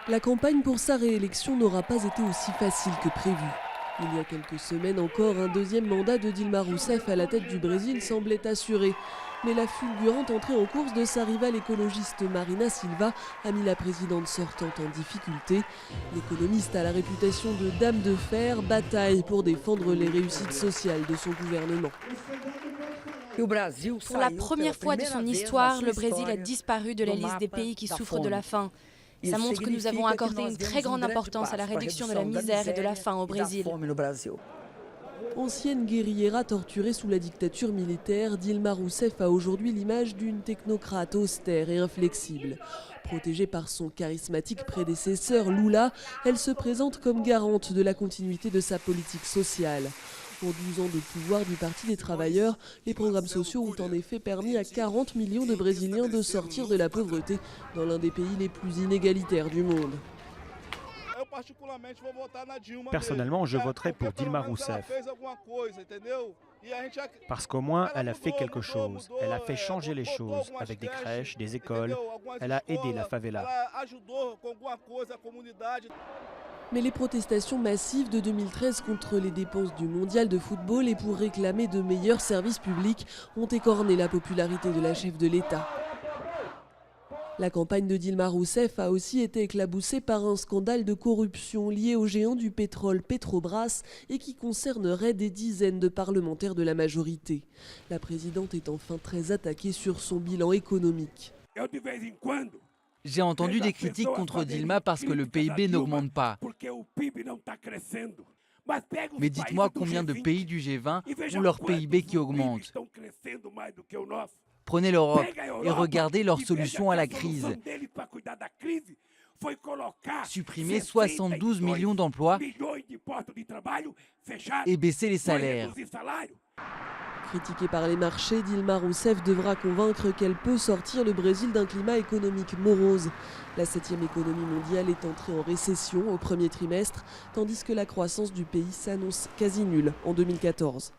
La campagne pour sa réélection n'aura pas été aussi facile que prévu. Il y a quelques semaines encore, un deuxième mandat de Dilma Rousseff à la tête du Brésil semblait assuré. Mais la fulgurante entrée en course de sa rivale écologiste Marina Silva a mis la présidente sortante en difficulté. L'économiste à la réputation de dame de fer bataille pour défendre les réussites sociales de son gouvernement. Pour la première fois de son histoire, le Brésil a disparu de la liste des pays qui souffrent de la faim. Ça montre que nous avons accordé une très grande importance à la réduction de la misère et de la faim au Brésil. Ancienne guérillera torturée sous la dictature militaire, Dilma Rousseff a aujourd'hui l'image d'une technocrate austère et inflexible. Protégée par son charismatique prédécesseur Lula, elle se présente comme garante de la continuité de sa politique sociale. En 12 ans de pouvoir du Parti des travailleurs, les programmes sociaux ont en effet permis à 40 millions de Brésiliens de sortir de la pauvreté dans l'un des pays les plus inégalitaires du monde. Personnellement, je voterai pour Dilma Rousseff. Parce qu'au moins, elle a fait quelque chose. Elle a fait changer les choses avec des crèches, des écoles. Elle a aidé la favela. Mais les protestations massives de 2013 contre les dépenses du mondial de football et pour réclamer de meilleurs services publics ont écorné la popularité de la chef de l'État. La campagne de Dilma Rousseff a aussi été éclaboussée par un scandale de corruption lié au géant du pétrole Petrobras et qui concernerait des dizaines de parlementaires de la majorité. La présidente est enfin très attaquée sur son bilan économique. J'ai entendu des critiques contre Dilma parce que le PIB n'augmente pas. Mais dites-moi combien de pays du G20 ont leur PIB qui augmente. Prenez l'Europe et regardez leur solution à la crise. Supprimer 72 millions d'emplois et baisser les salaires. Critiquée par les marchés, Dilma Rousseff devra convaincre qu'elle peut sortir le Brésil d'un climat économique morose. La 7e économie mondiale est entrée en récession au premier trimestre, tandis que la croissance du pays s'annonce quasi nulle en 2014.